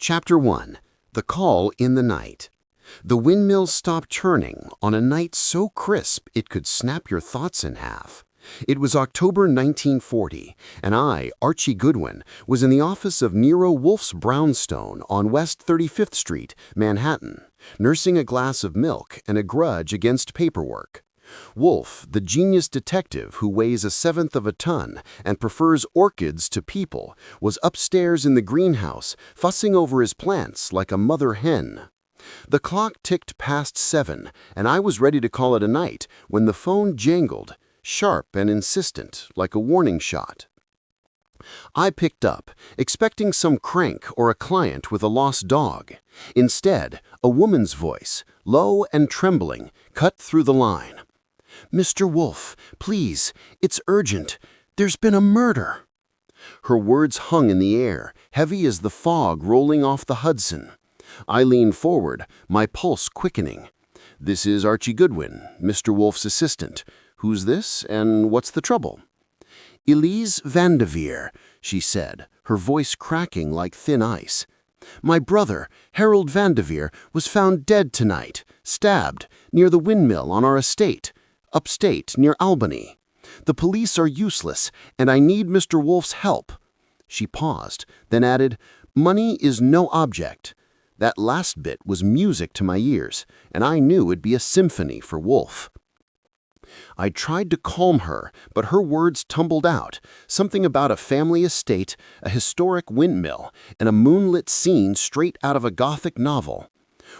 Chapter 1. The Call in the Night. The windmill stopped churning on a night so crisp it could snap your thoughts in half. It was October 1940, and I, Archie Goodwin, was in the office of Nero Wolfe's brownstone on West 35th Street, Manhattan, nursing a glass of milk and a grudge against paperwork. Wolfe, the genius detective who weighs a seventh of a ton and prefers orchids to people, was upstairs in the greenhouse, fussing over his plants like a mother hen. The clock ticked past 7, and I was ready to call it a night when the phone jangled, sharp and insistent, like a warning shot. I picked up, expecting some crank or a client with a lost dog. Instead, a woman's voice, low and trembling, cut through the line. "Mr. Wolfe, please, it's urgent. There's been a murder." Her words hung in the air, heavy as the fog rolling off the Hudson. I leaned forward, my pulse quickening. "This is Archie Goodwin, Mr. Wolfe's assistant. Who's this, and what's the trouble?" "Elise Vanderveer," she said, her voice cracking like thin ice. "My brother, Harold Vanderveer, was found dead tonight, stabbed, near the windmill on our estate, upstate, near Albany. The police are useless, and I need Mr. Wolfe's help." She paused, then added, "Money is no object." That last bit was music to my ears, and I knew it'd be a symphony for Wolfe. I tried to calm her, but her words tumbled out, something about a family estate, a historic windmill, and a moonlit scene straight out of a Gothic novel.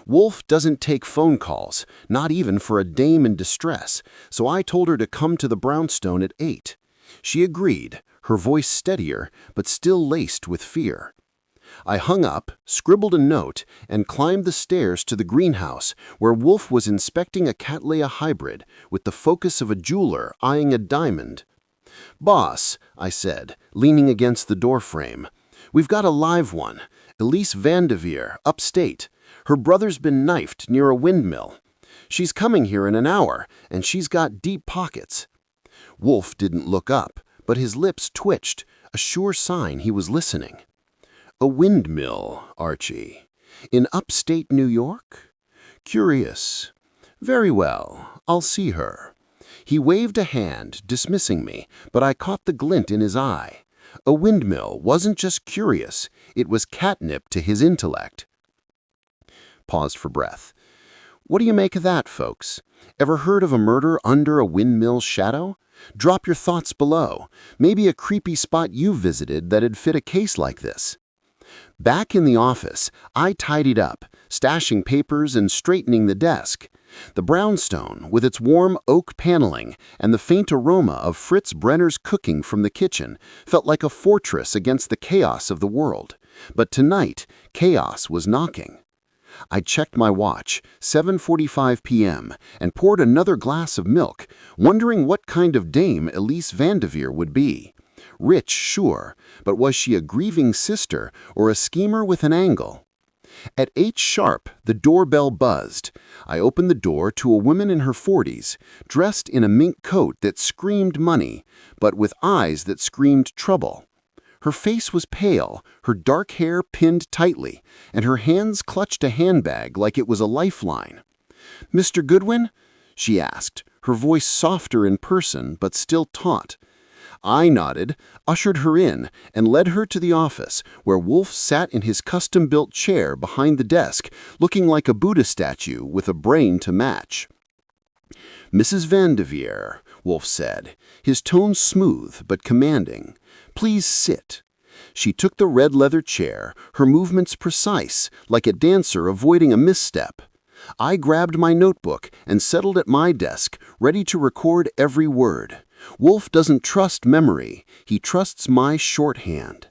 Wolfe doesn't take phone calls, not even for a dame in distress, so I told her to come to the brownstone at 8. She agreed, her voice steadier, but still laced with fear. I hung up, scribbled a note, and climbed the stairs to the greenhouse, where Wolfe was inspecting a Cattleya hybrid with the focus of a jeweler eyeing a diamond. "Boss," I said, leaning against the doorframe, "we've got a live one, Elise Vanderveer, upstate. Her brother's been knifed near a windmill. She's coming here in an hour, and she's got deep pockets." Wolfe didn't look up, but his lips twitched, a sure sign he was listening. "A windmill, Archie. In upstate New York? Curious. Very well, I'll see her." He waved a hand, dismissing me, but I caught the glint in his eye. A windmill wasn't just curious, it was catnip to his intellect. Paused for breath. "What do you make of that, folks? Ever heard of a murder under a windmill's shadow? Drop your thoughts below. Maybe a creepy spot you visited that'd fit a case like this." Back in the office, I tidied up, stashing papers and straightening the desk. The brownstone, with its warm oak paneling and the faint aroma of Fritz Brenner's cooking from the kitchen, felt like a fortress against the chaos of the world. But tonight, chaos was knocking. I checked my watch, 7:45 p.m., and poured another glass of milk, wondering what kind of dame Elise Vanderveer would be. Rich, sure, but was she a grieving sister or a schemer with an angle? At 8 sharp, the doorbell buzzed. I opened the door to a woman in her 40s, dressed in a mink coat that screamed money, but with eyes that screamed trouble. Her face was pale, her dark hair pinned tightly, and her hands clutched a handbag like it was a lifeline. "Mr. Goodwin?" she asked, her voice softer in person but still taut. I nodded, ushered her in, and led her to the office, where Wolfe sat in his custom-built chair behind the desk, looking like a Buddha statue with a brain to match. "Mrs. Vanderveer," Wolfe said, his tone smooth but commanding. "Please sit." She took the red leather chair, her movements precise, like a dancer avoiding a misstep. I grabbed my notebook and settled at my desk, ready to record every word. Wolfe doesn't trust memory, he trusts my shorthand.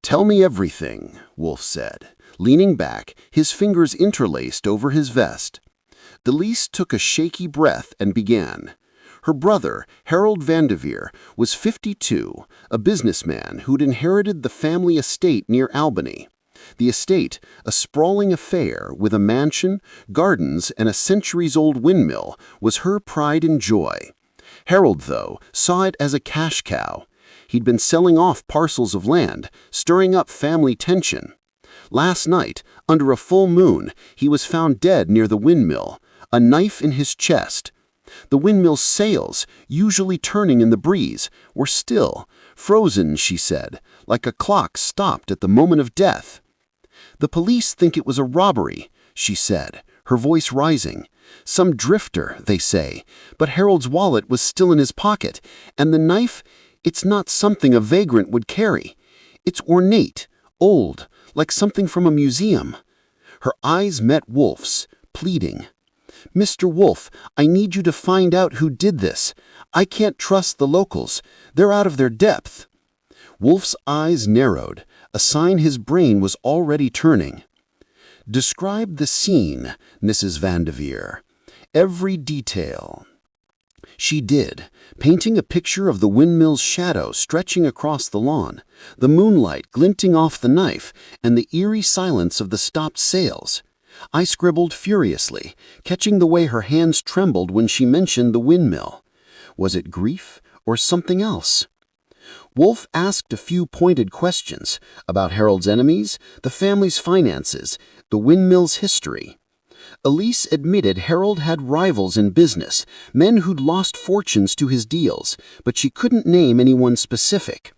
"Tell me everything," Wolfe said, leaning back, his fingers interlaced over his vest. Elise took a shaky breath and began. Her brother, Harold Vanderveer, was 52, a businessman who'd inherited the family estate near Albany. The estate, a sprawling affair with a mansion, gardens, and a centuries-old windmill, was her pride and joy. Harold, though, saw it as a cash cow. He'd been selling off parcels of land, stirring up family tension. Last night, under a full moon, he was found dead near the windmill, a knife in his chest. The windmill's sails, usually turning in the breeze, were still, frozen, she said, like a clock stopped at the moment of death. The police think it was a robbery, she said, her voice rising. Some drifter, they say, but Harold's wallet was still in his pocket, and the knife, it's not something a vagrant would carry. It's ornate, old, like something from a museum. Her eyes met Wolfe's, pleading. Mr. Wolfe, I need you to find out who did this. I can't trust the locals. They're out of their depth. Wolfe's eyes narrowed, a sign his brain was already turning. Describe the scene, Mrs. Vanderveer. Every detail. She did, painting a picture of the windmill's shadow stretching across the lawn, the moonlight glinting off the knife, and the eerie silence of the stopped sails. I scribbled furiously, catching the way her hands trembled when she mentioned the windmill. Was it grief or something else? Wolfe asked a few pointed questions about Harold's enemies, the family's finances, the windmill's history. Elise admitted Harold had rivals in business, men who'd lost fortunes to his deals, but she couldn't name anyone specific.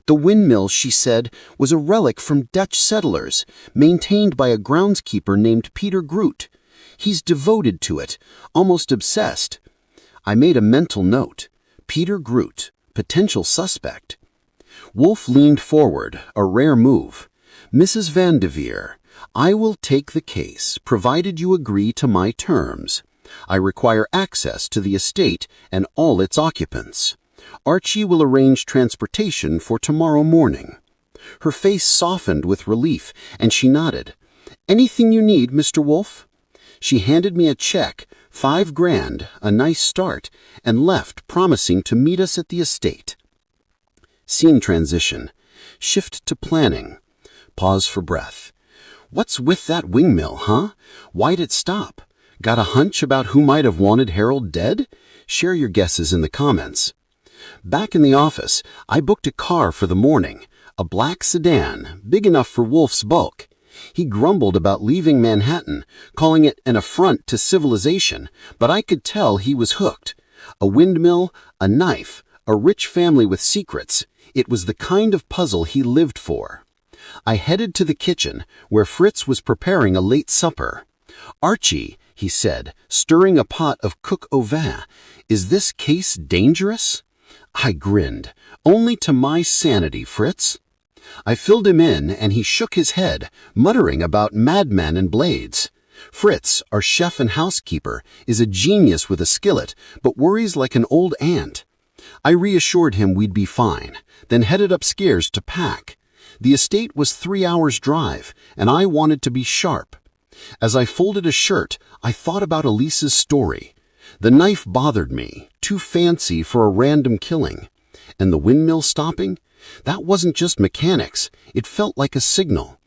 The windmill, she said, was a relic from Dutch settlers, maintained by a groundskeeper named Peter Groot. He's devoted to it, almost obsessed. I made a mental note. Peter Groot, potential suspect. Wolfe leaned forward, a rare move. Mrs. Vanderveer, I will take the case, provided you agree to my terms. I require access to the estate and all its occupants. Archie will arrange transportation for tomorrow morning. Her face softened with relief, and she nodded. Anything you need, Mr. Wolfe? She handed me a check, $5,000, a nice start, and left, promising to meet us at the estate. Scene transition. Shift to planning. Pause for breath. What's with that windmill, huh? Why'd it stop? Got a hunch about who might have wanted Harold dead? Share your guesses in the comments. Back in the office, I booked a car for the morning, a black sedan, big enough for Wolfe's bulk. He grumbled about leaving Manhattan, calling it an affront to civilization, but I could tell he was hooked. A windmill, a knife, a rich family with secrets. It was the kind of puzzle he lived for. I headed to the kitchen, where Fritz was preparing a late supper. Archie, he said, stirring a pot of coq au vin, is this case dangerous? I grinned. Only to my sanity, Fritz. I filled him in, and he shook his head, muttering about madmen and blades. Fritz, our chef and housekeeper, is a genius with a skillet, but worries like an old ant. I reassured him we'd be fine, then headed upstairs to pack. The estate was 3 hours' drive, and I wanted to be sharp. As I folded a shirt, I thought about Elise's story. The knife bothered me, too fancy for a random killing. And the windmill stopping? That wasn't just mechanics, it felt like a signal.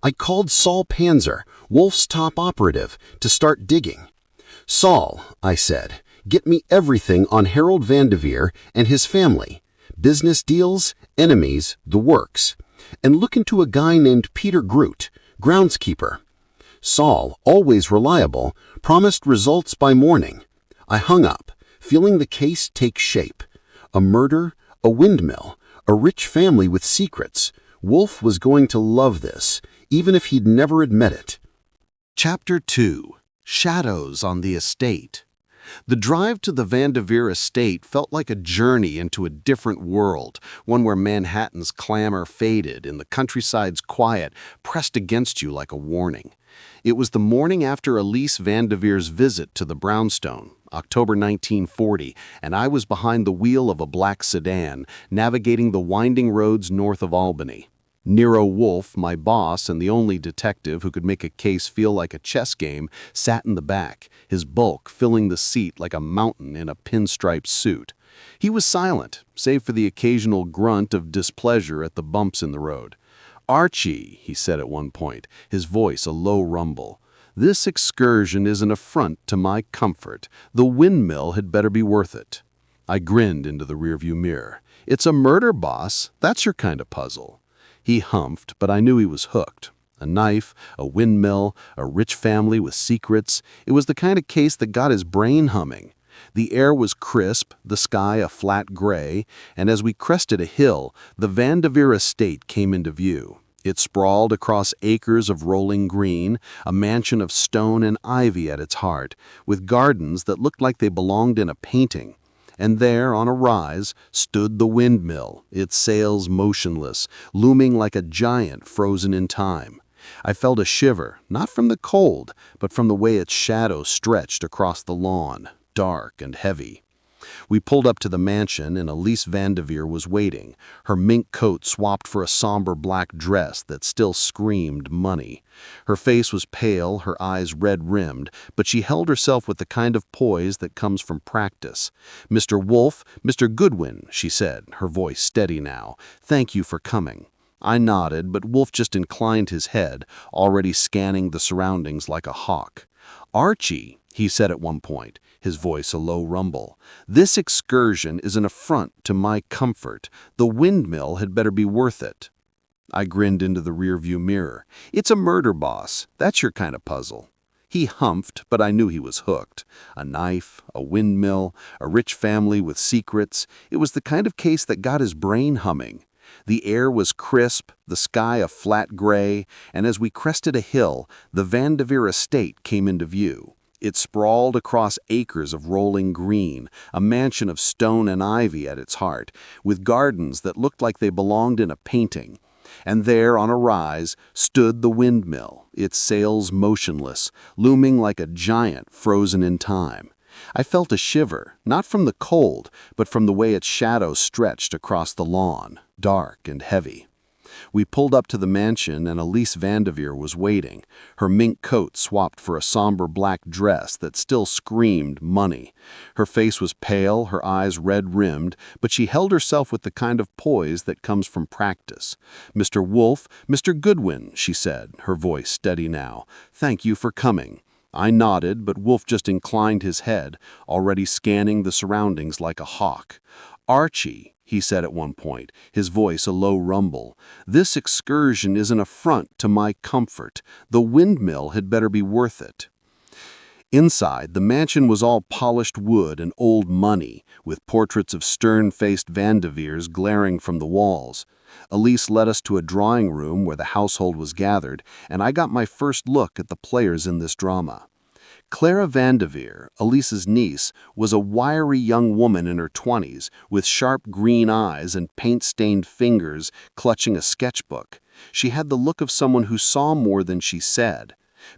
I called Saul Panzer, Wolfe's top operative, to start digging. Saul, I said, get me everything on Harold Vanderveer and his family. Business deals, enemies, the works. And look into a guy named Peter Groot, groundskeeper. Saul, always reliable, promised results by morning. I hung up, feeling the case take shape. A murder, a windmill, a rich family with secrets. Wolfe was going to love this, even if he'd never admit it. Chapter 2. Shadows on the Estate. The drive to the Vanderveer estate felt like a journey into a different world, one where Manhattan's clamor faded and the countryside's quiet pressed against you like a warning. It was the morning after Elise Vanderveer's visit to the brownstone, October 1940, and I was behind the wheel of a black sedan, navigating the winding roads north of Albany. Nero Wolfe, my boss and the only detective who could make a case feel like a chess game, sat in the back, his bulk filling the seat like a mountain in a pinstripe suit. He was silent, save for the occasional grunt of displeasure at the bumps in the road. "Archie," he said at one point, his voice a low rumble, "this excursion is an affront to my comfort. The windmill had better be worth it." I grinned into the rearview mirror. "It's a murder, boss. That's your kind of puzzle." He humphed, but I knew he was hooked. A knife, a windmill, a rich family with secrets. It was the kind of case that got his brain humming. The air was crisp, the sky a flat gray, and as we crested a hill, the Vanderveer estate came into view. It sprawled across acres of rolling green, a mansion of stone and ivy at its heart, with gardens that looked like they belonged in a painting. And there, on a rise, stood the windmill, its sails motionless, looming like a giant frozen in time. I felt a shiver, not from the cold, but from the way its shadow stretched across the lawn, dark and heavy. We pulled up to the mansion, and Elise Vanderveer was waiting, her mink coat swapped for a somber black dress that still screamed money. Her face was pale, her eyes red-rimmed, but she held herself with the kind of poise that comes from practice. "Mr. Wolfe, Mr. Goodwin," she said, her voice steady now. "Thank you for coming." I nodded, but Wolfe just inclined his head, already scanning the surroundings like a hawk. "Archie," he said at one point, his voice a low rumble, "this excursion is an affront to my comfort. The windmill had better be worth it." I grinned into the rearview mirror. "It's a murder, boss. That's your kind of puzzle." He humphed, but I knew he was hooked. A knife, a windmill, a rich family with secrets. It was the kind of case that got his brain humming. The air was crisp, the sky a flat gray, and as we crested a hill, the Vanderveer estate came into view. It sprawled across acres of rolling green, a mansion of stone and ivy at its heart, with gardens that looked like they belonged in a painting. And there, on a rise, stood the windmill, its sails motionless, looming like a giant frozen in time. I felt a shiver, not from the cold, but from the way its shadow stretched across the lawn, dark and heavy. We pulled up to the mansion, and Elise Vanderveer was waiting, her mink coat swapped for a somber black dress that still screamed money. Her face was pale, her eyes red-rimmed, but she held herself with the kind of poise that comes from practice. "Mr. Wolfe, Mr. Goodwin," she said, her voice steady now. "Thank you for coming." I nodded, but Wolfe just inclined his head, already scanning the surroundings like a hawk. "Archie," he said at one point, his voice a low rumble, "this excursion is an affront to my comfort. The windmill had better be worth it." Inside, the mansion was all polished wood and old money, with portraits of stern-faced Vanderveers glaring from the walls. Elise led us to a drawing room where the household was gathered, and I got my first look at the players in this drama. Clara Vanderveer, Elise's niece, was a wiry young woman in her 20s, with sharp green eyes and paint-stained fingers clutching a sketchbook. She had the look of someone who saw more than she said.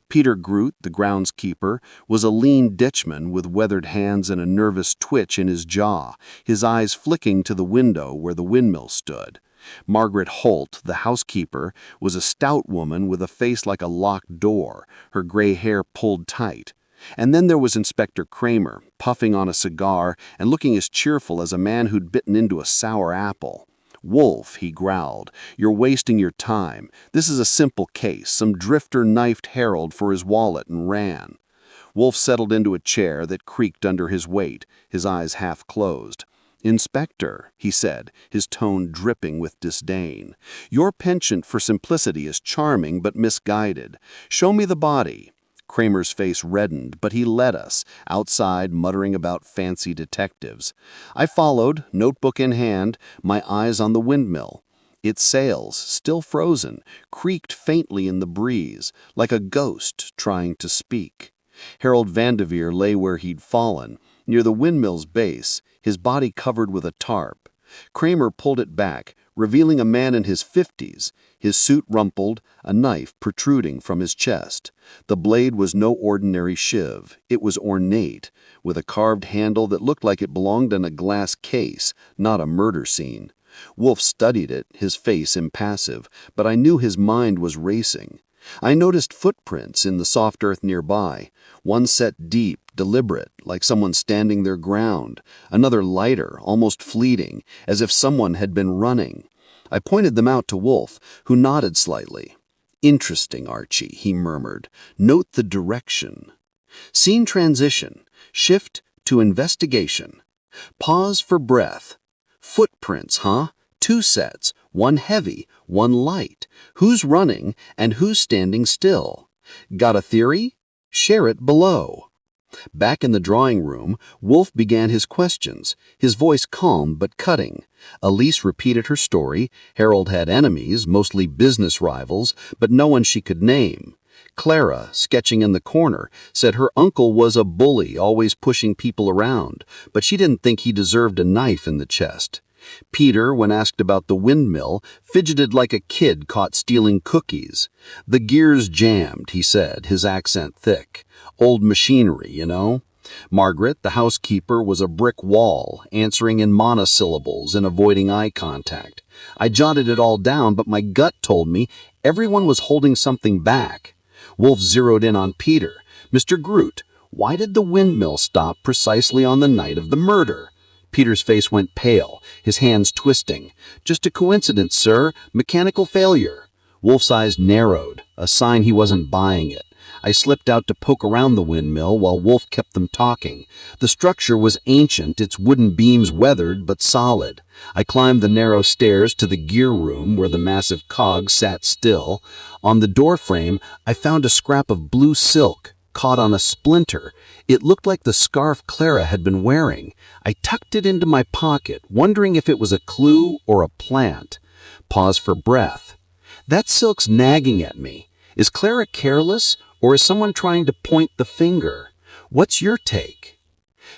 Peter Groot, the groundskeeper, was a lean ditchman with weathered hands and a nervous twitch in his jaw, his eyes flicking to the window where the windmill stood. Margaret Holt, the housekeeper, was a stout woman with a face like a locked door, her gray hair pulled tight. And then there was Inspector Kramer, puffing on a cigar and looking as cheerful as a man who'd bitten into a sour apple. "Wolfe," he growled, "you're wasting your time. This is a simple case. Some drifter knifed Harold for his wallet and ran." Wolfe settled into a chair that creaked under his weight, his eyes half closed. "Inspector," he said, his tone dripping with disdain, "your penchant for simplicity is charming but misguided. Show me the body." Kramer's face reddened, but he led us, outside muttering about fancy detectives. I followed, notebook in hand, my eyes on the windmill. Its sails, still frozen, creaked faintly in the breeze, like a ghost trying to speak. Harold Vanderveer lay where he'd fallen, near the windmill's base, his body covered with a tarp. Kramer pulled it back, revealing a man in his 50s, his suit rumpled, a knife protruding from his chest. The blade was no ordinary shiv. It was ornate, with a carved handle that looked like it belonged in a glass case, not a murder scene. Wolfe studied it, his face impassive, but I knew his mind was racing. I noticed footprints in the soft earth nearby, one set deep, deliberate, like someone standing their ground, another lighter, almost fleeting, as if someone had been running. I pointed them out to Wolfe, who nodded slightly. "Interesting, Archie," he murmured. "Note the direction. Scene transition. Shift to investigation. Pause for breath. Footprints, huh? 2 sets, One heavy, one light. Who's running and who's standing still? Got a theory? Share it below. Back in the drawing room, Wolfe began his questions, his voice calm but cutting. Elise repeated her story. Harold had enemies, mostly business rivals, but no one she could name. Clara, sketching in the corner, said her uncle was a bully, always pushing people around, but she didn't think he deserved a knife in the chest. Peter, when asked about the windmill, fidgeted like a kid caught stealing cookies. The gears jammed, he said, his accent thick. Old machinery, you know. Margaret, the housekeeper, was a brick wall, answering in monosyllables and avoiding eye contact. I jotted it all down, but my gut told me everyone was holding something back. Wolfe zeroed in on Peter. Mr. Groot, why did the windmill stop precisely on the night of the murder? Peter's face went pale, his hands twisting. Just a coincidence, sir. Mechanical failure. Wolfe's eyes narrowed, a sign he wasn't buying it. I slipped out to poke around the windmill while Wolfe kept them talking. The structure was ancient, its wooden beams weathered but solid. I climbed the narrow stairs to the gear room where the massive cog sat still. On the doorframe, I found a scrap of blue silk, caught on a splinter. It looked like the scarf Clara had been wearing. I tucked it into my pocket, wondering if it was a clue or a plant. Pause for breath. That silk's nagging at me. Is Clara careless, or is someone trying to point the finger? What's your take?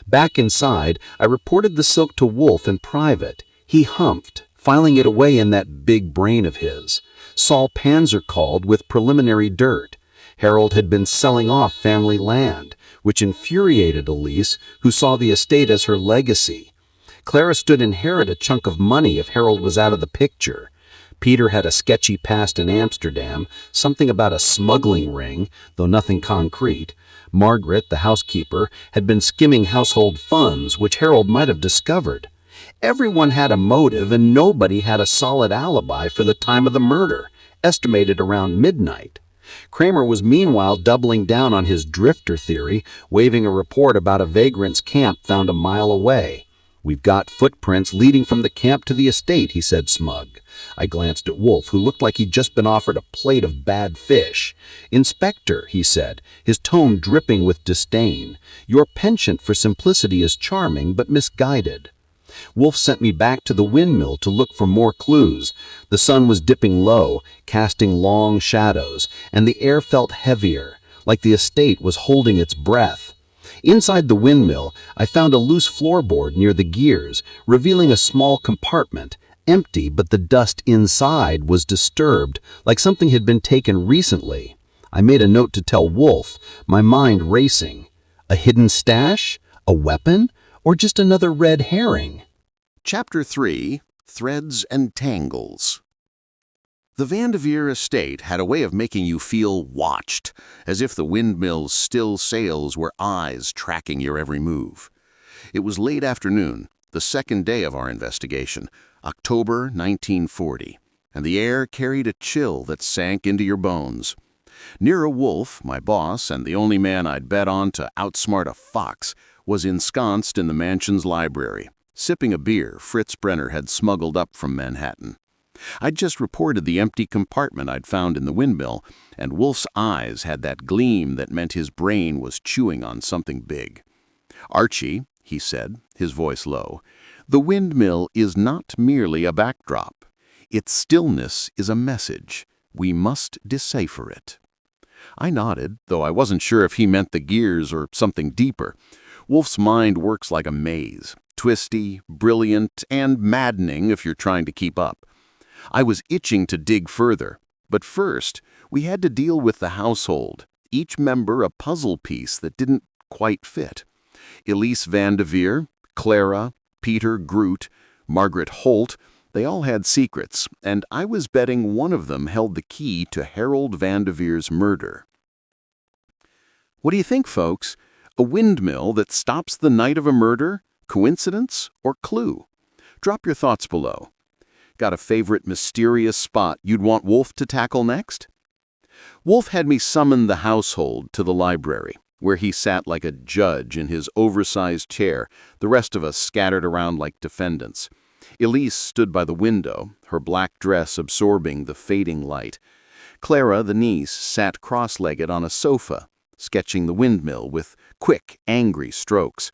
Back inside, I reported the silk to Wolfe in private. He humphed, filing it away in that big brain of his. Saul Panzer called with preliminary dirt. Harold had been selling off family land, which infuriated Elise, who saw the estate as her legacy. Clara stood to inherit a chunk of money if Harold was out of the picture. Peter had a sketchy past in Amsterdam, something about a smuggling ring, though nothing concrete. Margaret, the housekeeper, had been skimming household funds, which Harold might have discovered. Everyone had a motive, and nobody had a solid alibi for the time of the murder, estimated around midnight. Kramer was meanwhile doubling down on his drifter theory, waving a report about a vagrant's camp found a mile away. "We've got footprints leading from the camp to the estate," he said, smug. I glanced at Wolfe, who looked like he'd just been offered a plate of bad fish. "Inspector," he said, his tone dripping with disdain, "your penchant for simplicity is charming but misguided." Wolfe sent me back to the windmill to look for more clues. The sun was dipping low, casting long shadows, and the air felt heavier, like the estate was holding its breath. Inside the windmill, I found a loose floorboard near the gears, revealing a small compartment, empty, but the dust inside was disturbed, like something had been taken recently. I made a note to tell Wolfe, my mind racing. A hidden stash? A weapon? Or just another red herring? Chapter 3, Threads and Tangles. The Vanderveer estate had a way of making you feel watched, as if the windmill's still sails were eyes tracking your every move. It was late afternoon, the second day of our investigation, October 1940, and the air carried a chill that sank into your bones. Nero Wolfe, my boss and the only man I'd bet on to outsmart a fox, was ensconced in the mansion's library, sipping a beer Fritz Brenner had smuggled up from Manhattan. I'd just reported the empty compartment I'd found in the windmill, and Wolfe's eyes had that gleam that meant his brain was chewing on something big. "Archie," he said, his voice low, "the windmill is not merely a backdrop. Its stillness is a message. We must decipher it." I nodded, though I wasn't sure if he meant the gears or something deeper. Wolfe's mind works like a maze, twisty, brilliant, and maddening if you're trying to keep up. I was itching to dig further, but first, we had to deal with the household, each member a puzzle piece that didn't quite fit. Elise Vanderveer, Clara, Peter Groot, Margaret Holt, they all had secrets, and I was betting one of them held the key to Harold Vanderveer's murder. What do you think, folks? A windmill that stops the night of a murder? Coincidence or clue? Drop your thoughts below. Got a favorite mysterious spot you'd want Wolfe to tackle next? Wolfe had me summon the household to the library, where he sat like a judge in his oversized chair, the rest of us scattered around like defendants. Elise stood by the window, her black dress absorbing the fading light. Clara, the niece, sat cross-legged on a sofa, sketching the windmill with quick, angry strokes.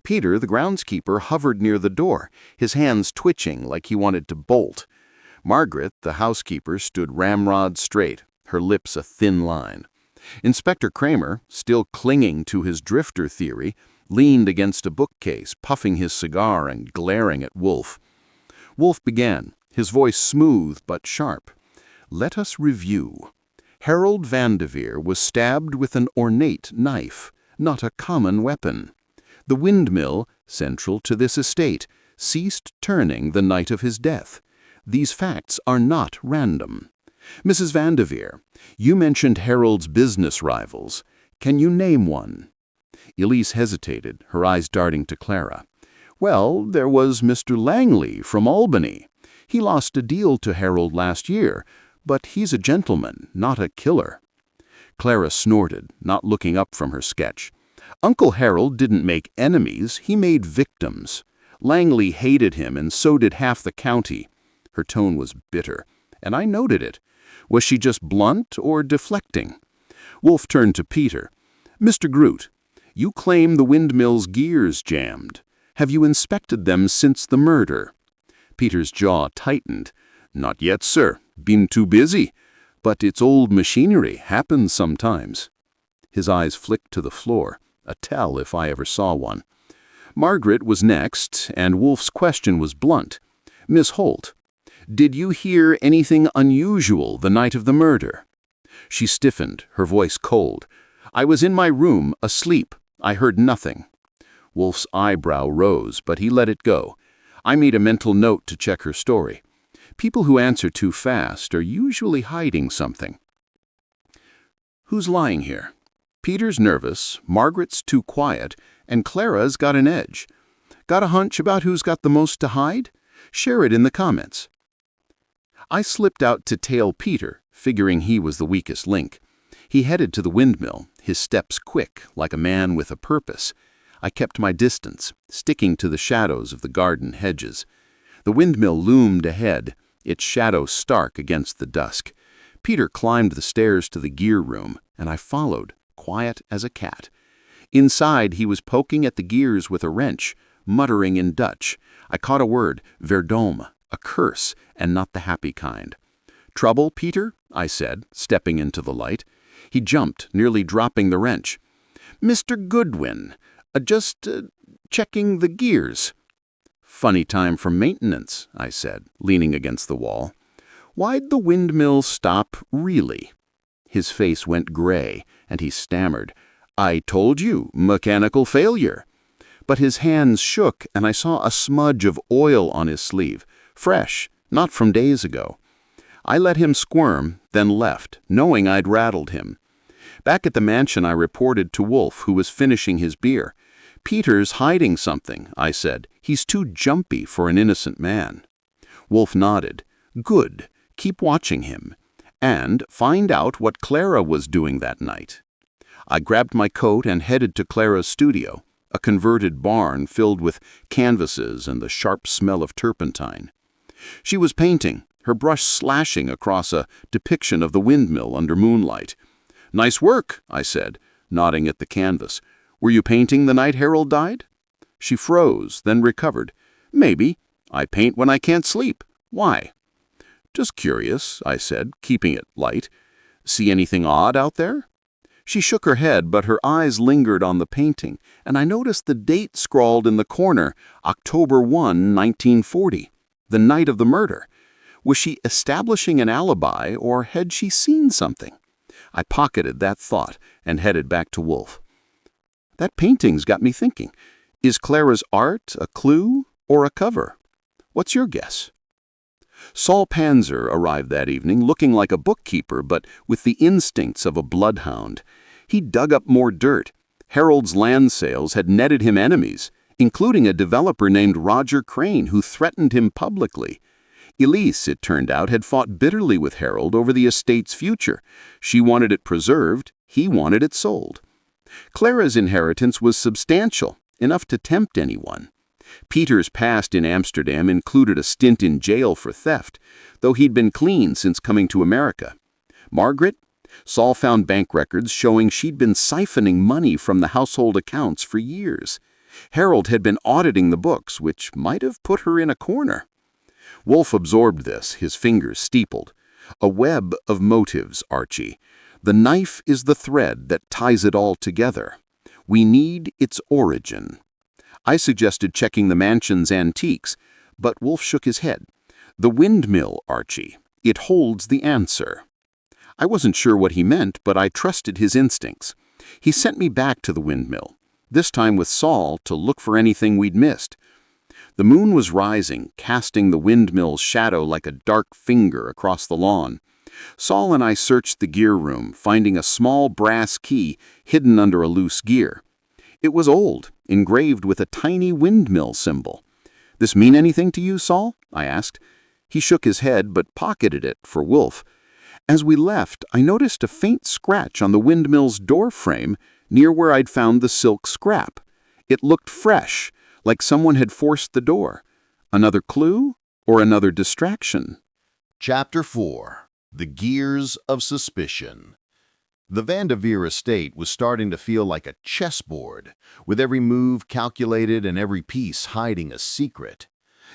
Peter, the groundskeeper, hovered near the door, his hands twitching like he wanted to bolt. Margaret, the housekeeper, stood ramrod straight, her lips a thin line. Inspector Kramer, still clinging to his drifter theory, leaned against a bookcase, puffing his cigar and glaring at Wolfe. Wolfe began, his voice smooth but sharp. "Let us review. Harold Vanderveer was stabbed with an ornate knife, not a common weapon. The windmill, central to this estate, ceased turning the night of his death. These facts are not random. Mrs. Vanderveer, you mentioned Harold's business rivals. Can you name one?" Elise hesitated, her eyes darting to Clara. "Well, there was Mr. Langley from Albany. He lost a deal to Harold last year, but he's a gentleman, not a killer." Clara snorted, not looking up from her sketch. "Uncle Harold didn't make enemies, he made victims. Langley hated him, and so did half the county." Her tone was bitter, and I noted it. Was she just blunt or deflecting? Wolfe turned to Peter. "Mr. Groot, you claim the windmill's gears jammed. Have you inspected them since the murder?" Peter's jaw tightened. "Not yet, sir. Been too busy. But it's old machinery. Happens sometimes." His eyes flicked to the floor, a tell if I ever saw one. Margaret was next, and Wolfe's question was blunt. "Miss Holt, did you hear anything unusual the night of the murder?" She stiffened, her voice cold. "I was in my room, asleep. I heard nothing." Wolfe's eyebrow rose, but he let it go. I made a mental note to check her story. People who answer too fast are usually hiding something. "Who's lying here?" Peter's nervous, Margaret's too quiet, and Clara's got an edge. Got a hunch about who's got the most to hide? Share it in the comments. I slipped out to tail Peter, figuring he was the weakest link. He headed to the windmill, his steps quick, like a man with a purpose. I kept my distance, sticking to the shadows of the garden hedges. The windmill loomed ahead, its shadow stark against the dusk. Peter climbed the stairs to the gear room, and I followed, quiet as a cat. Inside, he was poking at the gears with a wrench, muttering in Dutch. I caught a word, verdome, a curse, and not the happy kind. "Trouble, Peter?" I said, stepping into the light. He jumped, nearly dropping the wrench. "Mr. Goodwin, just checking the gears." "Funny time for maintenance," I said, leaning against the wall. "Why'd the windmill stop, really?" His face went gray, and he stammered. "I told you, mechanical failure." But his hands shook, and I saw a smudge of oil on his sleeve, fresh, not from days ago. I let him squirm, then left, knowing I'd rattled him. Back at the mansion, I reported to Wolfe, who was finishing his beer. "Peter's hiding something," I said. "He's too jumpy for an innocent man." Wolfe nodded. "Good. Keep watching him. And find out what Clara was doing that night." I grabbed my coat and headed to Clara's studio, a converted barn filled with canvases and the sharp smell of turpentine. She was painting, her brush slashing across a depiction of the windmill under moonlight. "Nice work," I said, nodding at the canvas. "Were you painting the night Harold died?" She froze, then recovered. "Maybe. I paint when I can't sleep. Why?" "Just curious," I said, keeping it light. "See anything odd out there?" She shook her head, but her eyes lingered on the painting, and I noticed the date scrawled in the corner, October 1, 1940, the night of the murder. Was she establishing an alibi, or had she seen something? I pocketed that thought and headed back to Wolfe. "That painting's got me thinking. Is Clara's art a clue or a cover? What's your guess?" Saul Panzer arrived that evening looking like a bookkeeper, but with the instincts of a bloodhound. He dug up more dirt. Harold's land sales had netted him enemies, including a developer named Roger Crane who threatened him publicly. Elise, it turned out, had fought bitterly with Harold over the estate's future. She wanted it preserved, he wanted it sold. Clara's inheritance was substantial, enough to tempt anyone. Peter's past in Amsterdam included a stint in jail for theft, though he'd been clean since coming to America. Margaret? Saul found bank records showing she'd been siphoning money from the household accounts for years. Harold had been auditing the books, which might have put her in a corner. Wolfe absorbed this, his fingers steepled. A web of motives, Archie. The knife is the thread that ties it all together. We need its origin. I suggested checking the mansion's antiques, but Wolfe shook his head. The windmill, Archie. It holds the answer. I wasn't sure what he meant, but I trusted his instincts. He sent me back to the windmill, this time with Saul to look for anything we'd missed. The moon was rising, casting the windmill's shadow like a dark finger across the lawn. Saul and I searched the gear room, finding a small brass key hidden under a loose gear. It was old, engraved with a tiny windmill symbol. "This mean anything to you, Saul?" I asked. He shook his head but pocketed it for Wolfe. As we left, I noticed a faint scratch on the windmill's door frame near where I'd found the silk scrap. It looked fresh, like someone had forced the door. Another clue or another distraction? Chapter 4. The Gears of Suspicion. The Vanderveer estate was starting to feel like a chessboard, with every move calculated and every piece hiding a secret.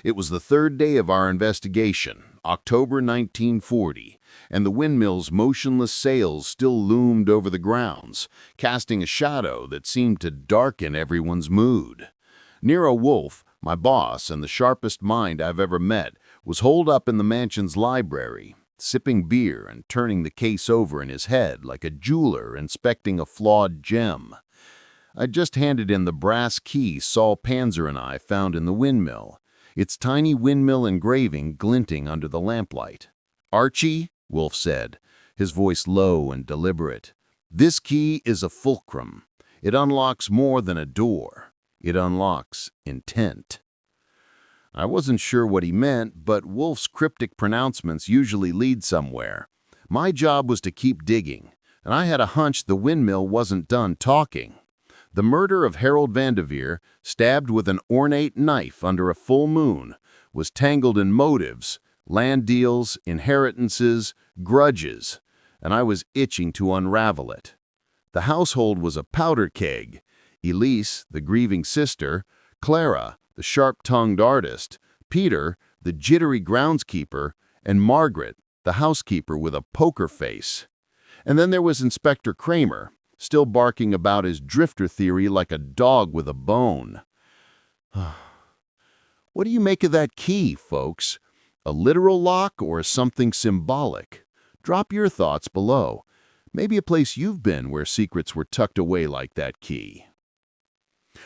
It was the third day of our investigation, October 1940, and the windmill's motionless sails still loomed over the grounds, casting a shadow that seemed to darken everyone's mood. Nero Wolfe, my boss and the sharpest mind I've ever met, was holed up in the mansion's library, sipping beer and turning the case over in his head like a jeweler inspecting a flawed gem. I'd just handed in the brass key Saul Panzer and I found in the windmill, its tiny windmill engraving glinting under the lamplight. "Archie," Wolfe said, his voice low and deliberate, "this key is a fulcrum. It unlocks more than a door. It unlocks intent." I wasn't sure what he meant, but Wolfe's cryptic pronouncements usually lead somewhere. My job was to keep digging, and I had a hunch the windmill wasn't done talking. The murder of Harold Vanderveer, stabbed with an ornate knife under a full moon, was tangled in motives, land deals, inheritances, grudges, and I was itching to unravel it. The household was a powder keg. Elise, the grieving sister, Clara, the sharp-tongued artist, Peter, the jittery groundskeeper, and Margaret, the housekeeper with a poker face. And then there was Inspector Kramer, still barking about his drifter theory like a dog with a bone. What do you make of that key, folks? A literal lock or something symbolic? Drop your thoughts below. Maybe a place you've been where secrets were tucked away like that key.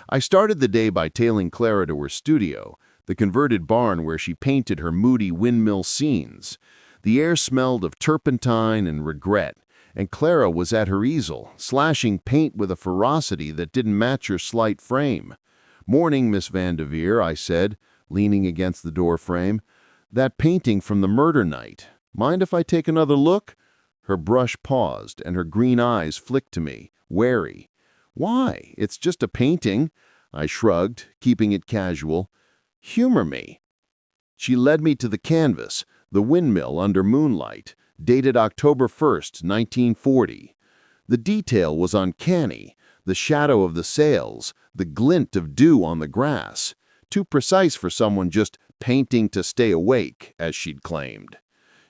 I started the day by tailing Clara to her studio, the converted barn where she painted her moody windmill scenes. The air smelled of turpentine and regret, and Clara was at her easel, slashing paint with a ferocity that didn't match her slight frame. "Morning, Miss Vanderveer," I said, leaning against the door frame. "That painting from the murder night. Mind if I take another look?" Her brush paused, and her green eyes flicked to me, wary. "Why? It's just a painting." I shrugged, keeping it casual. "Humor me." She led me to the canvas, the windmill under moonlight, dated October 1st, 1940. The detail was uncanny, the shadow of the sails, the glint of dew on the grass, too precise for someone just painting to stay awake, as she'd claimed.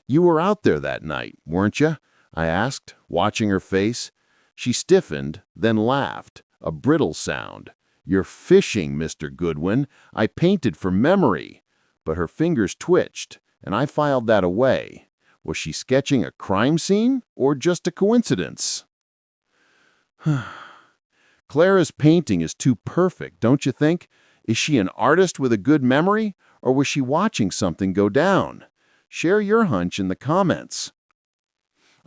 "You were out there that night, weren't you?" I asked, watching her face. She stiffened, then laughed, a brittle sound. "You're fishing, Mr. Goodwin. I painted for memory." But her fingers twitched, and I filed that away. Was she sketching a crime scene, or just a coincidence? "Clara's painting is too perfect, don't you think? Is she an artist with a good memory, or was she watching something go down? Share your hunch in the comments."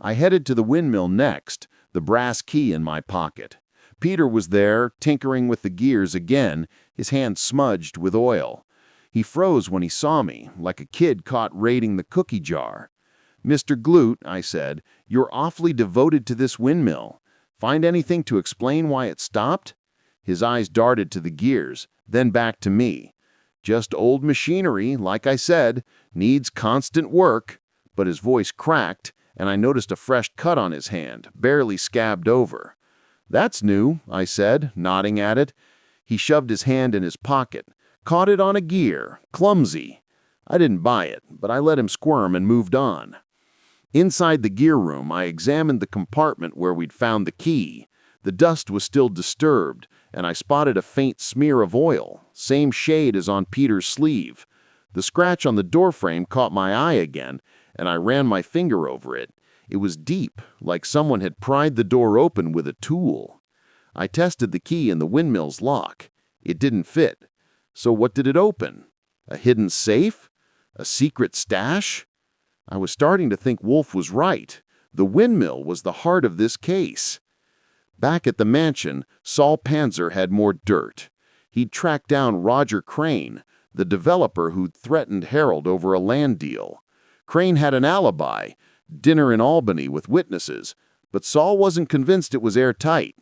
I headed to the windmill next, the brass key in my pocket. Peter was there, tinkering with the gears again, his hand smudged with oil. He froze when he saw me, like a kid caught raiding the cookie jar. "Mr. Glute," I said, "you're awfully devoted to this windmill. Find anything to explain why it stopped?" His eyes darted to the gears, then back to me. Just old machinery, like I said, needs constant work." But his voice cracked, and I noticed a fresh cut on his hand, barely scabbed over. "That's new," I said, nodding at it. He shoved his hand in his pocket, caught it on a gear, clumsy. I didn't buy it, but I let him squirm and moved on. Inside the gear room, I examined the compartment where we'd found the key. The dust was still disturbed, and I spotted a faint smear of oil, same shade as on Peter's sleeve. The scratch on the doorframe caught my eye again, and I ran my finger over it. It was deep, like someone had pried the door open with a tool. I tested the key in the windmill's lock. It didn't fit. So what did it open? A hidden safe? A secret stash? I was starting to think Wolfe was right. The windmill was the heart of this case. Back at the mansion, Saul Panzer had more dirt. He'd tracked down Roger Crane, the developer who'd threatened Harold over a land deal. Crane had an alibi, dinner in Albany with witnesses, but Saul wasn't convinced it was airtight.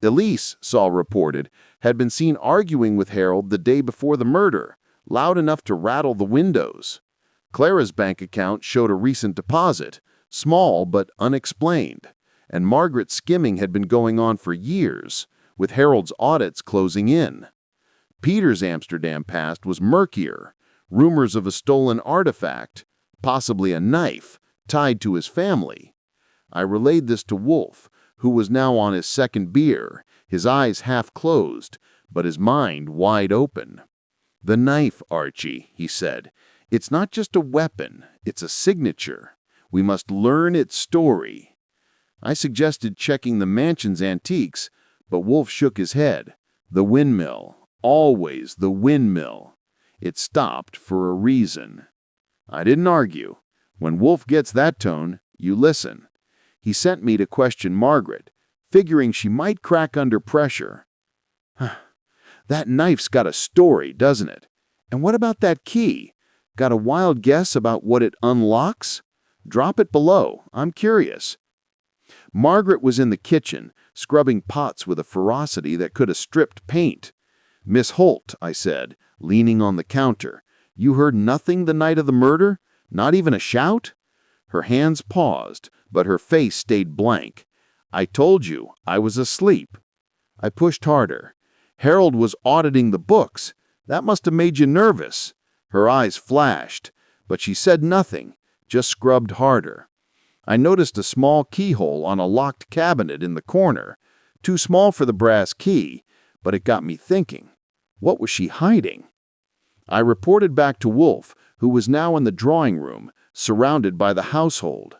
Elise, Saul reported, had been seen arguing with Harold the day before the murder, loud enough to rattle the windows. Clara's bank account showed a recent deposit, small but unexplained, and Margaret's skimming had been going on for years, with Harold's audits closing in. Peter's Amsterdam past was murkier, rumors of a stolen artifact, possibly a knife, tied to his family. I relayed this to Wolfe, who was now on his second beer, his eyes half closed, but his mind wide open. "The knife, Archie," he said. "It's not just a weapon, it's a signature. We must learn its story." I suggested checking the mansion's antiques, but Wolfe shook his head. The windmill, always the windmill. It stopped for a reason. I didn't argue. When Wolfe gets that tone, you listen. He sent me to question Margaret, figuring she might crack under pressure. "That knife's got a story, doesn't it? And what about that key? Got a wild guess about what it unlocks? Drop it below. I'm curious." Margaret was in the kitchen, scrubbing pots with a ferocity that could have stripped paint. "Miss Holt," I said, leaning on the counter, "you heard nothing the night of the murder? Not even a shout?" Her hands paused, but her face stayed blank. "I told you, I was asleep." I pushed harder. "Harold was auditing the books. That must have made you nervous." Her eyes flashed, but she said nothing, just scrubbed harder. I noticed a small keyhole on a locked cabinet in the corner. Too small for the brass key, but it got me thinking. What was she hiding? I reported back to Wolfe, who was now in the drawing room, surrounded by the household.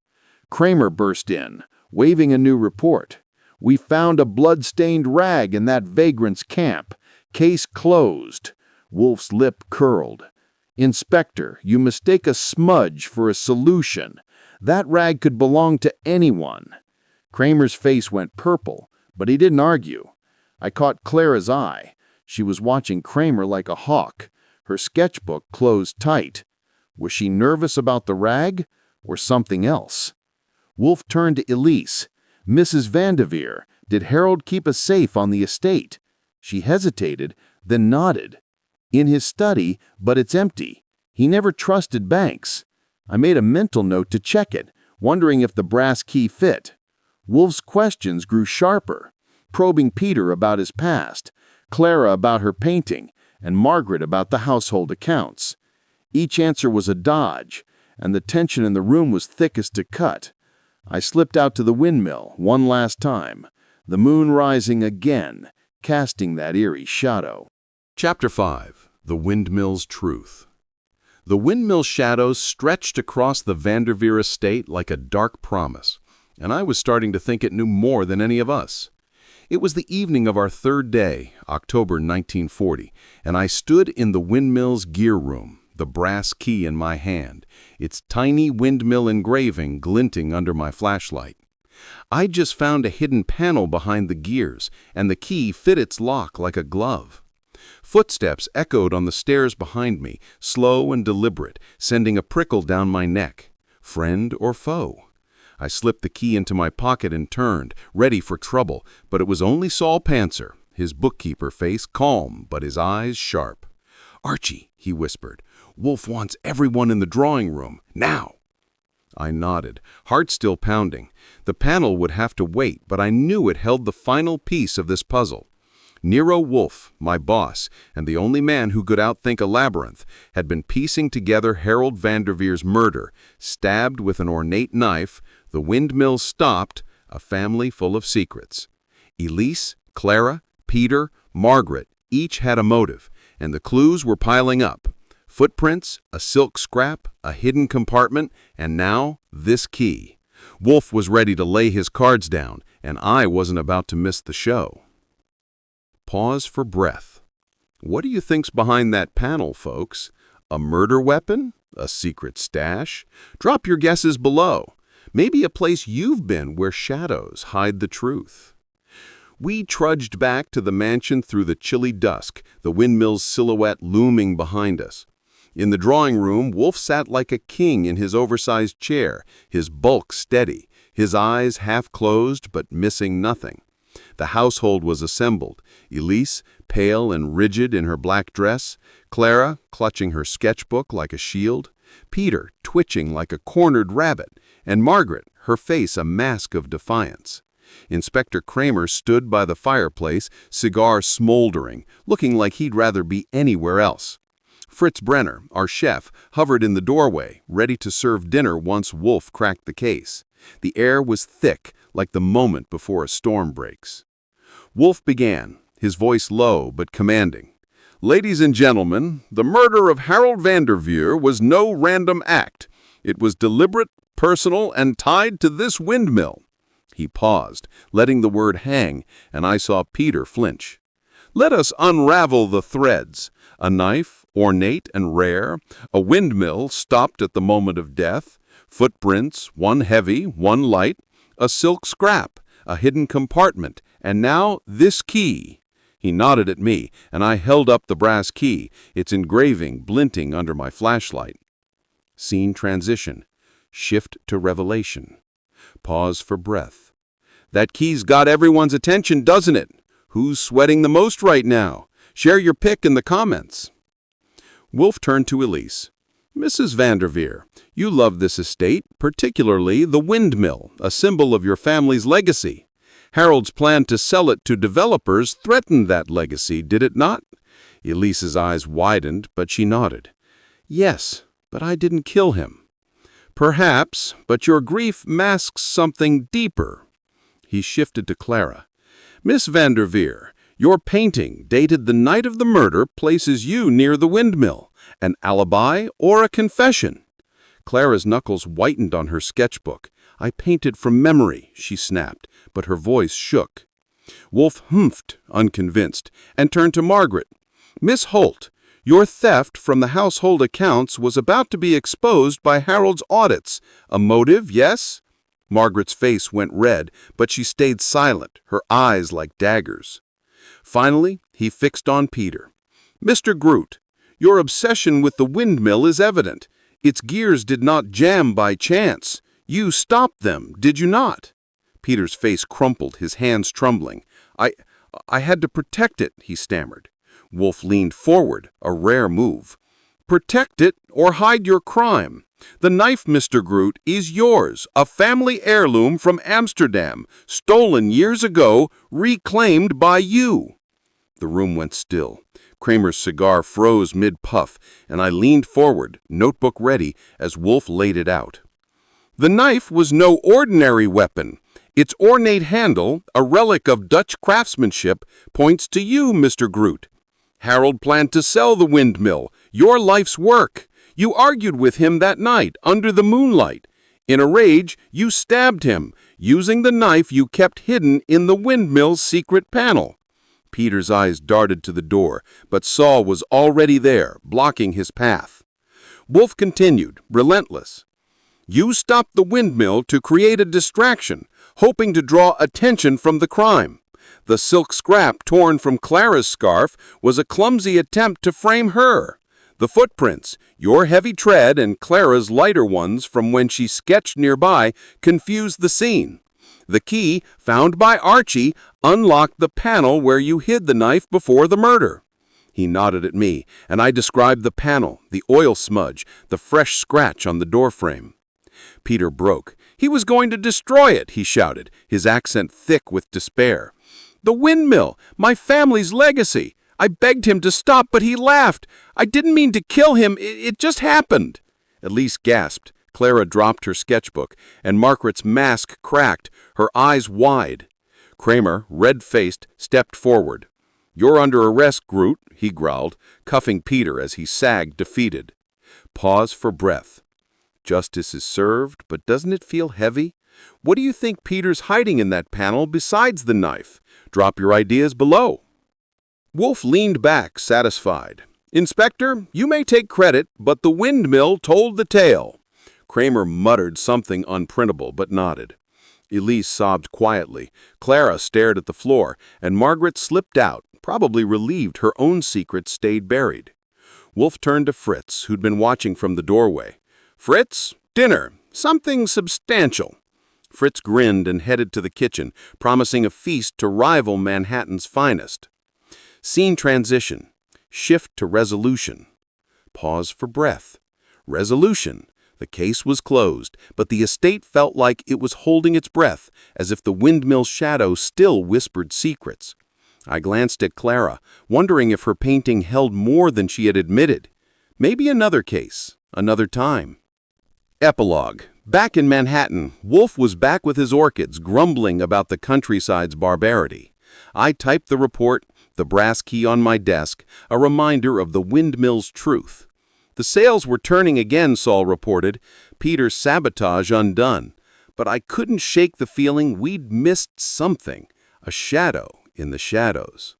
Kramer burst in, waving a new report. "We found a blood-stained rag in that vagrant's camp. Case closed." Wolfe's lip curled. "Inspector, you mistake a smudge for a solution. That rag could belong to anyone." Kramer's face went purple, but he didn't argue. I caught Clara's eye. She was watching Kramer like a hawk, her sketchbook closed tight. Was she nervous about the rag, or something else? Wolfe turned to Elise. "Mrs. Vanderveer, did Harold keep a safe on the estate?" She hesitated, then nodded. "In his study, but it's empty. He never trusted banks." I made a mental note to check it, wondering if the brass key fit. Wolfe's questions grew sharper, probing Peter about his past, Clara about her painting, and Margaret about the household accounts. Each answer was a dodge, and the tension in the room was thickest to cut. I slipped out to the windmill one last time, the moon rising again, casting that eerie shadow. Chapter 5. The Windmill's Truth. The windmill shadows stretched across the Vanderveer estate like a dark promise, and I was starting to think it knew more than any of us. It was the evening of our third day, October 1940, and I stood in the windmill's gear room, the brass key in my hand, its tiny windmill engraving glinting under my flashlight. I'd just found a hidden panel behind the gears, and the key fit its lock like a glove. Footsteps echoed on the stairs behind me, slow and deliberate, sending a prickle down my neck. Friend or foe? I slipped the key into my pocket and turned, ready for trouble, but it was only Saul Panzer, his bookkeeper face calm but his eyes sharp. "Archie," he whispered, "Wolfe wants everyone in the drawing room, now." I nodded, heart still pounding. The panel would have to wait, but I knew it held the final piece of this puzzle. Nero Wolfe, my boss, and the only man who could outthink a labyrinth, had been piecing together Harold Vanderveer's murder, stabbed with an ornate knife, the windmill stopped, a family full of secrets. Elise, Clara, Peter, Margaret each had a motive, and the clues were piling up. Footprints, a silk scrap, a hidden compartment, and now this key. Wolfe was ready to lay his cards down, and I wasn't about to miss the show. Pause for breath. What do you think's behind that panel, folks? A murder weapon? A secret stash? Drop your guesses below. Maybe a place you've been where shadows hide the truth. We trudged back to the mansion through the chilly dusk, the windmill's silhouette looming behind us. In the drawing room, Wolfe sat like a king in his oversized chair, his bulk steady, his eyes half closed but missing nothing. The household was assembled, Elise, pale and rigid in her black dress, Clara, clutching her sketchbook like a shield, Peter, twitching like a cornered rabbit, and Margaret, her face a mask of defiance. Inspector Kramer stood by the fireplace, cigar smoldering, looking like he'd rather be anywhere else. Fritz Brenner, our chef, hovered in the doorway, ready to serve dinner once Wolfe cracked the case. The air was thick, like the moment before a storm breaks. Wolfe began, his voice low but commanding. "Ladies and gentlemen, the murder of Harold Vanderveer was no random act. It was deliberate, personal, and tied to this windmill." He paused, letting the word hang, and I saw Peter flinch. "Let us unravel the threads. A knife, ornate and rare, a windmill stopped at the moment of death, footprints, one heavy, one light, a silk scrap, a hidden compartment, and now this key." He nodded at me, and I held up the brass key, its engraving glinting under my flashlight. Scene transition. Shift to revelation. Pause for breath. "That key's got everyone's attention, doesn't it? Who's sweating the most right now? Share your pick in the comments." Wolfe turned to Elise. "Mrs. Vanderveer, you love this estate, particularly the windmill, a symbol of your family's legacy. Harold's plan to sell it to developers threatened that legacy, did it not?" Elise's eyes widened, but she nodded. "Yes, but I didn't kill him." "Perhaps, but your grief masks something deeper." He shifted to Clara. "Miss Vanderveer, your painting, dated the night of the murder, places you near the windmill. An alibi or a confession?" Clara's knuckles whitened on her sketchbook. "I painted from memory," she snapped, but her voice shook. Wolfe humphed, unconvinced, and turned to Margaret. "Miss Holt, your theft from the household accounts was about to be exposed by Harold's audits. A motive, yes?" Margaret's face went red, but she stayed silent, her eyes like daggers. Finally, he fixed on Peter. "Mr. Groot, your obsession with the windmill is evident. Its gears did not jam by chance. You stopped them, did you not?" Peter's face crumpled, his hands trembling. I had to protect it," he stammered. Wolfe leaned forward, a rare move. "Protect it or hide your crime. The knife, Mr. Groot, is yours, a family heirloom from Amsterdam, stolen years ago, reclaimed by you." The room went still. Kramer's cigar froze mid-puff, and I leaned forward, notebook ready, as Wolfe laid it out. "The knife was no ordinary weapon. Its ornate handle, a relic of Dutch craftsmanship, points to you, Mr. Groot. Harold planned to sell the windmill, your life's work. You argued with him that night, under the moonlight. In a rage, you stabbed him, using the knife you kept hidden in the windmill's secret panel." Peter's eyes darted to the door, but Saul was already there, blocking his path. Wolfe continued, relentless. "You stopped the windmill to create a distraction, hoping to draw attention from the crime. The silk scrap torn from Clara's scarf was a clumsy attempt to frame her. The footprints, your heavy tread and Clara's lighter ones from when she sketched nearby, confused the scene. The key, found by Archie, unlocked the panel where you hid the knife before the murder." He nodded at me, and I described the panel, the oil smudge, the fresh scratch on the doorframe. Peter broke. "He was going to destroy it," he shouted, his accent thick with despair. "The windmill! My family's legacy! I begged him to stop, but he laughed. I didn't mean to kill him. It just happened." Elise gasped. Clara dropped her sketchbook, and Margaret's mask cracked, her eyes wide. Kramer, red-faced, stepped forward. "You're under arrest, Groot," he growled, cuffing Peter as he sagged defeated. Pause for breath. Justice is served, but doesn't it feel heavy? What do you think Peter's hiding in that panel besides the knife? Drop your ideas below. Wolfe leaned back, satisfied. "Inspector, you may take credit, but the windmill told the tale." Kramer muttered something unprintable, but nodded. Elise sobbed quietly. Clara stared at the floor, and Margaret slipped out, probably relieved her own secret stayed buried. Wolfe turned to Fritz, who'd been watching from the doorway. "Fritz, dinner. Something substantial." Fritz grinned and headed to the kitchen, promising a feast to rival Manhattan's finest. Scene transition. Shift to resolution. Pause for breath. Resolution. The case was closed, but the estate felt like it was holding its breath, as if the windmill's shadow still whispered secrets. I glanced at Clara, wondering if her painting held more than she had admitted. Maybe another case, another time. Epilogue. Back in Manhattan, Wolfe was back with his orchids, grumbling about the countryside's barbarity. I typed the report, the brass key on my desk, a reminder of the windmill's truth. The sales were turning again, Saul reported, Peter's sabotage undone. But I couldn't shake the feeling we'd missed something, a shadow in the shadows.